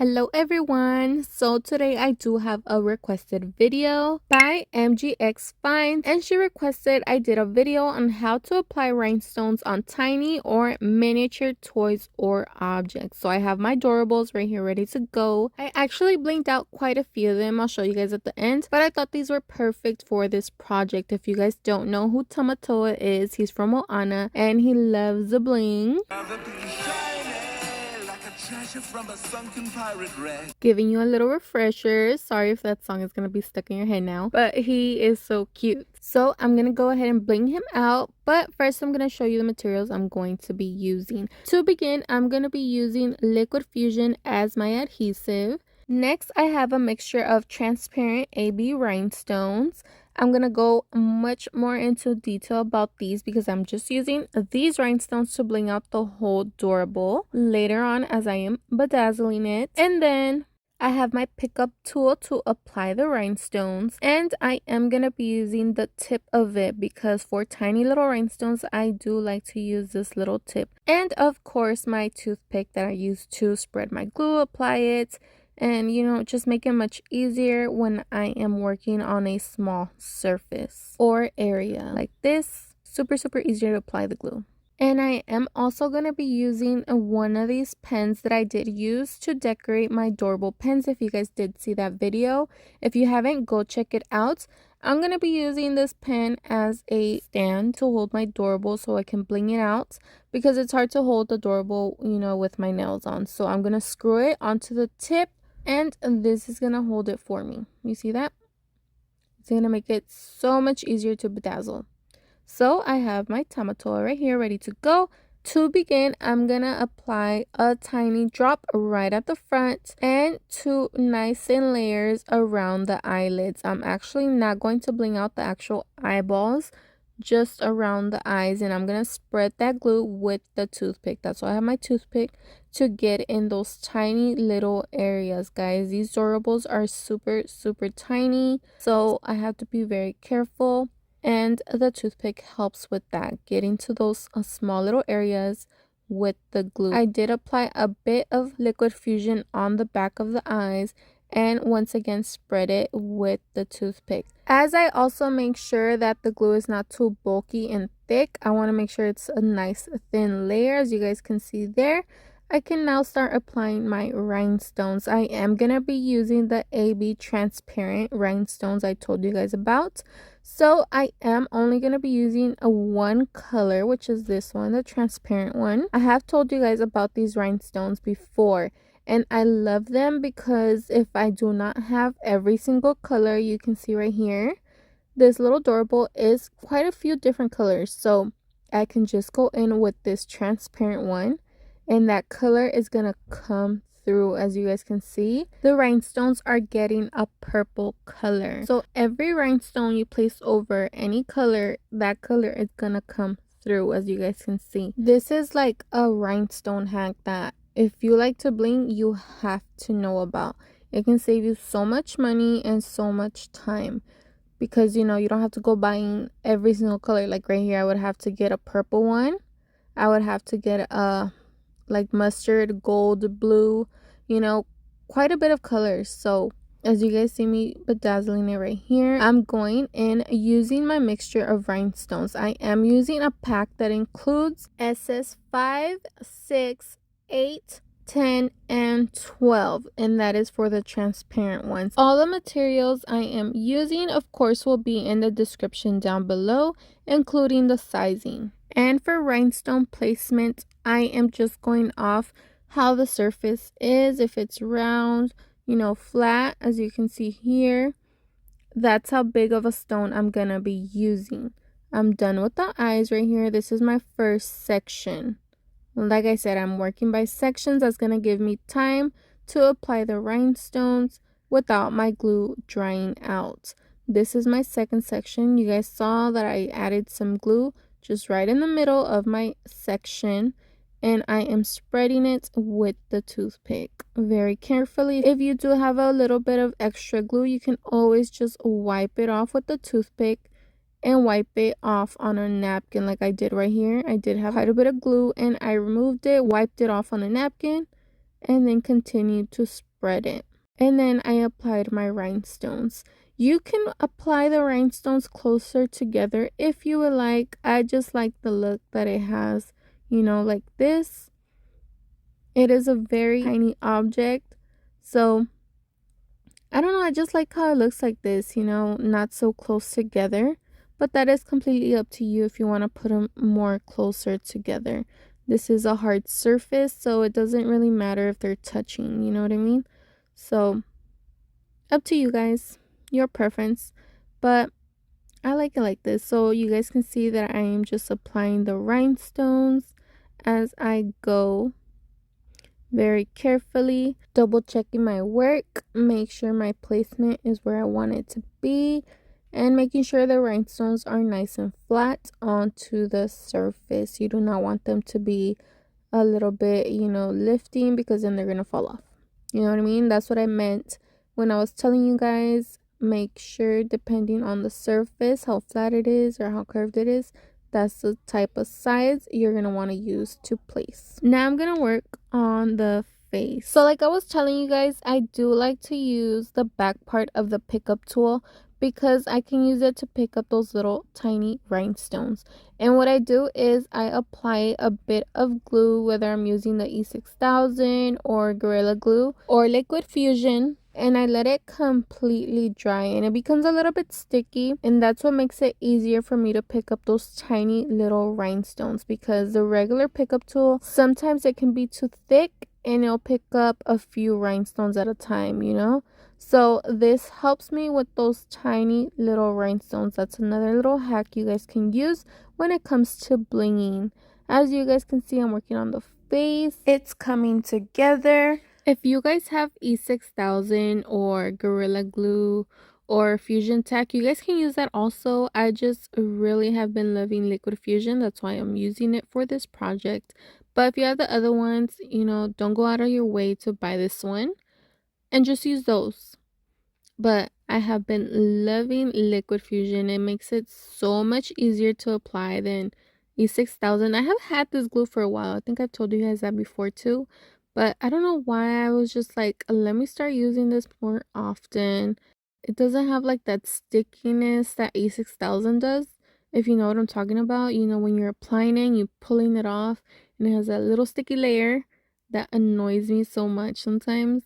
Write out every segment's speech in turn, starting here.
Hello everyone, so today I do have a requested video by MGX Finds, and she requested I did a video on how to apply rhinestones on tiny or miniature toys or objects. So I have my doorables right here ready to go. I actually blinked out quite a few of them. I'll show you guys at the end, but I thought these were perfect for this project. If you guys don't know who 𝓭𝓸𝓷𝓽 is, he's from 𝓭𝓸𝓷𝓽 and he loves the bling. From a sunken pirate wreck. Giving you a little refresher. Sorry if that song is gonna be stuck in your head now, but he is so cute. So I'm gonna go ahead and bling him out, but first I'm gonna show you the materials I'm going to be using. To begin, I'm gonna be using Liquid Fusion as my adhesive. Next, I have a mixture of transparent AB rhinestones. I'm going to go much more into detail about these because I'm just using these rhinestones to bling out the whole doorable later on as I am bedazzling it. And then I have my pickup tool to apply the rhinestones, and I am going to be using the tip of it because for tiny little rhinestones I do like to use this little tip. And of course my toothpick that I use to spread my glue, apply it, and just make it much easier when I am working on a small surface or area like this. Super easy to apply the glue. And I am also going to be using one of these pens that I did use to decorate my doorable pens. If you guys did see that video, if you haven't, go check it out. I'm going to be using this pen as a stand to hold my doorable so I can bling it out because it's hard to hold the doorable, with my nails on. So I'm going to screw it onto the tip, and this is going to hold it for me. You see that? It's going to make it so much easier to bedazzle. So I have my 𝓭𝓸𝓷𝓽 right here ready to go. To begin, I'm going to apply a tiny drop right at the front and 2 nice thin layers around the eyelids. I'm actually not going to bling out the actual eyeballs, just around the eyes, and I'm going to spread that glue with the toothpick. That's why I have my toothpick, to get in those tiny little areas, guys. These doorables are super tiny, so I have to be very careful, and the toothpick helps with that, getting to those small little areas with the glue. I did apply a bit of Liquid Fusion on the back of the eyes and once again spread it with the toothpick. As I also make sure that the glue is not too bulky and thick, I want to make sure it's a nice thin layer. As you guys can see there, I can now start applying my rhinestones. I am going to be using the AB transparent rhinestones I told you guys about. So I am only going to be using one color, which is this one, the transparent one. I have told you guys about these rhinestones before, and I love them because if I do not have every single color, you can see right here, this little doorable is quite a few different colors. So I can just go in with this transparent one, and that color is going to come through. As you guys can see, the rhinestones are getting a purple color. So every rhinestone you place over any color, that color is going to come through, as you guys can see. This is like a rhinestone hack that if you like to bling, you have to know about. It can save you so much money and so much time because you don't have to go buying every single color. Like right here, I would have to get a purple one. I would have to get a like mustard, gold, blue, quite a bit of colors. So as you guys see me bedazzling it right here, I'm going in using my mixture of rhinestones. I am using a pack that includes SS 5, 6, 8, 10, and 12, and that is for the transparent ones. All the materials I am using, of course, will be in the description down below, including the sizing. And for rhinestone placement, I am just going off how the surface is. If it's round, flat, as you can see here, that's how big of a stone I'm gonna be using. I'm done with the eyes right here. This is my first section. Like I said, I'm working by sections. That's gonna give me time to apply the rhinestones without my glue drying out. This is my second section. You guys saw that I added some glue just right in the middle of my section, and I am spreading it with the toothpick very carefully. If you do have a little bit of extra glue, you can always just wipe it off with the toothpick and wipe it off on a napkin like I did right here. I did have quite a bit of glue and I removed it, wiped it off on a napkin, and then continue to spread it. And then I applied my rhinestones. You can apply the rhinestones closer together if you would like. I just like the look that it has, you know, like this. It is a very tiny object, so I don't know, I just like how it looks like this, you know, not so close together. But that is completely up to you if you want to put them more closer together. This is a hard surface, so it doesn't really matter if they're touching, you know what I mean? So up to you guys, your preference, but I like it like this. So you guys can see that I am just applying the rhinestones as I go, very carefully, double checking my work, make sure my placement is where I want it to be, and making sure the rhinestones are nice and flat onto the surface. You do not want them to be a little bit, you know, lifting, because then they're gonna fall off. You know what I mean? That's what I meant when I was telling you guys, make sure, depending on the surface, how flat it is or how curved it is, that's the type of size you're gonna want to use to place. Now I'm gonna work on the face. So like I was telling you guys, I do like to use the back part of the pickup tool because I can use it to pick up those little tiny rhinestones. And what I do is I apply a bit of glue, whether I'm using the 𝓭𝓸𝓷'𝓽 or Gorilla Glue or Liquid Fusion, and I let it completely dry, and it becomes a little bit sticky, and that's what makes it easier for me to pick up those tiny little rhinestones, because the regular pickup tool, sometimes it can be too thick and it'll pick up a few rhinestones at a time, you know. So this helps me with those tiny little rhinestones. That's another little hack you guys can use when it comes to blinging. As you guys can see, I'm working on the face. It's coming together. If you guys have 𝓭𝓸𝓷 or Gorilla Glue or Fusion Tack, you guys can use that also. I just really have been loving Liquid Fusion. That's why I'm using it for this project. But if you have the other ones, you know, don't go out of your way to buy this one and just use those. But I have been loving Liquid Fusion. It makes it so much easier to apply than 𝓭𝓸𝓷. I have had this glue for a while. I think I've told you guys that before too. But I don't know why I was just like, let me start using this more often. It doesn't have like that stickiness that 𝓭𝓸𝓷 does. If you know what I'm talking about. You know, when you're applying it and you're pulling it off and it has that little sticky layer that annoys me so much sometimes.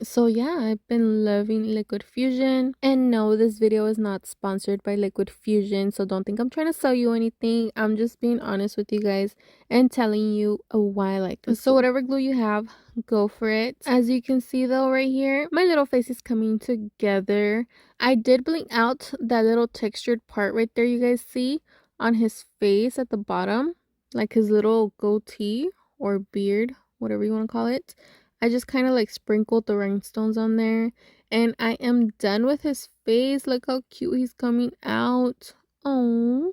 So yeah, I've been loving Liquid Fusion. And no, this video is not sponsored by Liquid Fusion, so don't think I'm trying to sell you anything. I'm just being honest with you guys and telling you why I like this. So whatever glue you have, go for it. As you can see though, right here, my little face is coming together. I did bling out that little textured part right there you guys see on his face at the bottom, like his little goatee or beard, whatever you want to call it. I just kind of like sprinkled the rhinestones on there, and I am done with his face. Look how cute he's coming out. Oh,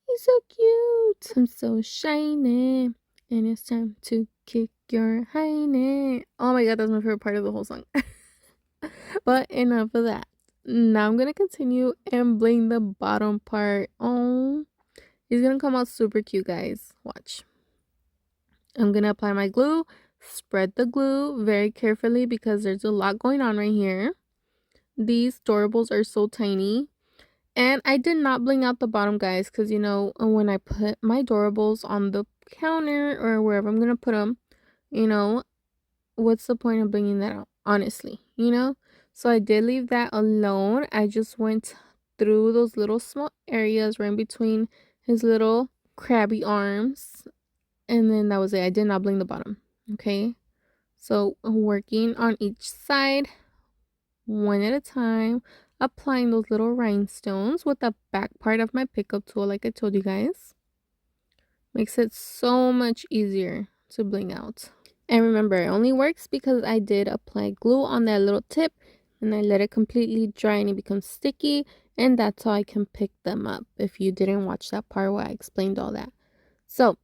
he's so cute. I'm so shiny, and it's time to kick your hiney. Oh my god, that's my favorite part of the whole song. But enough of that. Now I'm gonna continue and bling the bottom part. Oh, he's gonna come out super cute, guys. Watch. I'm gonna apply my glue. Spread the glue very carefully because there's a lot going on right here. These Doorables are so tiny. And I did not bling out the bottom, guys, because, you know, when I put my Doorables on the counter or wherever I'm going to put them, you know, what's the point of blinging that out, honestly, you know? So I did leave that alone. I just went through those little small areas right in between his little crabby arms. And then that was it. I did not bling the bottom. Okay, so working on each side one at a time, applying those little rhinestones with the back part of my pickup tool, like I told you guys. Makes it so much easier to bling out. And remember, it only works because I did apply glue on that little tip and I let it completely dry and it becomes sticky, and that's how I can pick them up if you didn't watch that part where I explained all that. So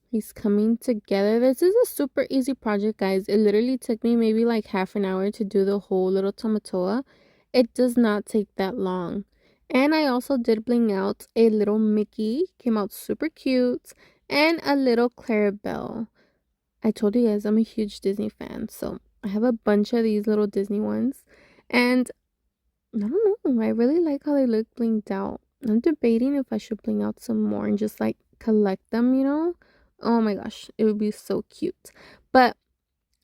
he's coming together. This is a super easy project, guys. It literally took me maybe like half an hour to do the whole little tomato. It does not take that long. And I also did bling out a little Mickey. Came out super cute. And a little Clarabelle. I told you guys I'm a huge Disney fan, so I have a bunch of these little Disney ones. And I don't know, I really like how they look blinged out. I'm debating if I should bling out some more and just like collect them, you know? Oh my gosh, it would be so cute. But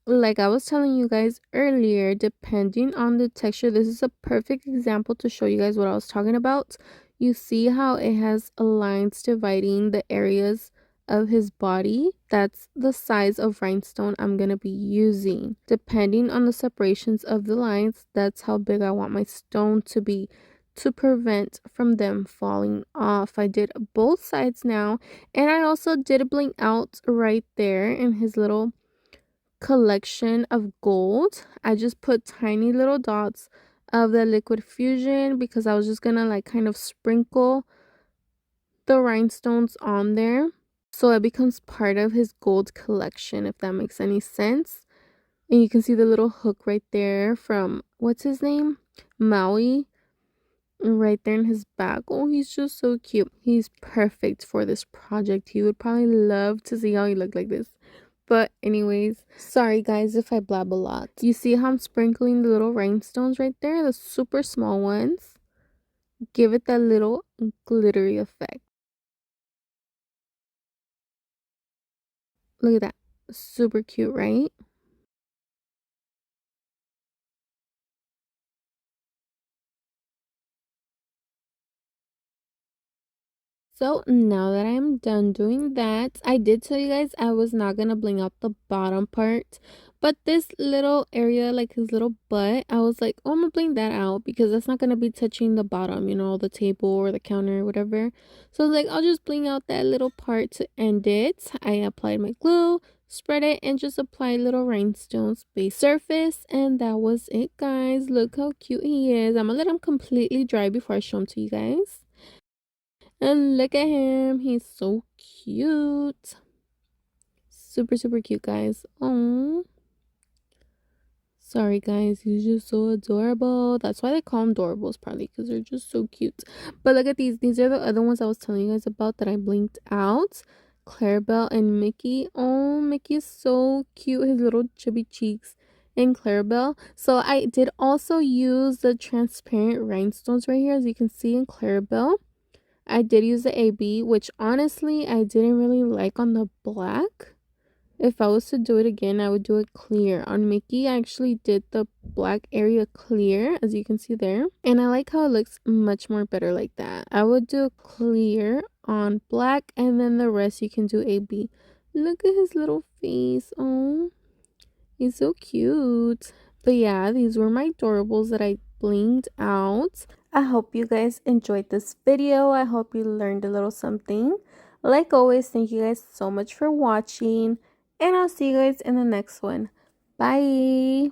like I was telling you guys earlier, depending on the texture, this is a perfect example to show you guys what I was talking about. You see how it has lines dividing the areas of his body? That's the size of rhinestone I'm going to be using. Depending on the separations of the lines, that's how big I want my stone to be to prevent from them falling off. I did both sides now, and I also did bling out right there in his little collection of gold. I just put tiny little dots of the liquid fusion because I was just gonna like kind of sprinkle the rhinestones on there so it becomes part of his gold collection, if that makes any sense. And you can see the little hook right there from what's his name, Maui, right there in his back. Oh, he's just so cute. He's perfect for this project. He would probably love to see how he looked like this. But anyways, sorry guys if I blab a lot. You see how I'm sprinkling the little rhinestones right there? The super small ones. Give it that little glittery effect. Look at that. Super cute, right? So now that I'm done doing that, I did tell you guys I was not gonna bling out the bottom part, but this little area, like his little butt, I was like, oh, I'm gonna bling that out because that's not gonna be touching the bottom, you know, the table or the counter or whatever. So I was like, I'll just bling out that little part to end it. I applied my glue, spread it, and just applied little rhinestones base surface, and that was it, guys. Look how cute he is. I'm gonna let him completely dry before I show him to you guys. And look at him. He's so cute. Super, super cute, guys. Oh, sorry, guys. He's just so adorable. That's why they call him Doorables, probably, because they're just so cute. But look at these. These are the other ones I was telling you guys about that I blinked out. Clarabelle and Mickey. Oh, Mickey is so cute. His little chubby cheeks. And Clarabelle. So I did also use the transparent rhinestones right here, as you can see in Clarabelle. I did use the AB, which honestly I didn't really like on the black. If I was to do it again, I would do it clear. On Mickey, I actually did the black area clear, as you can see there. And I like how it looks much more better like that. I would do clear on black, and then the rest you can do AB. Look at his little face. Oh, he's so cute. But yeah, these were my Doorables that I blinged out. I hope you guys enjoyed this video. I hope you learned a little something. Like always, thank you guys so much for watching, and I'll see you guys in the next one. Bye.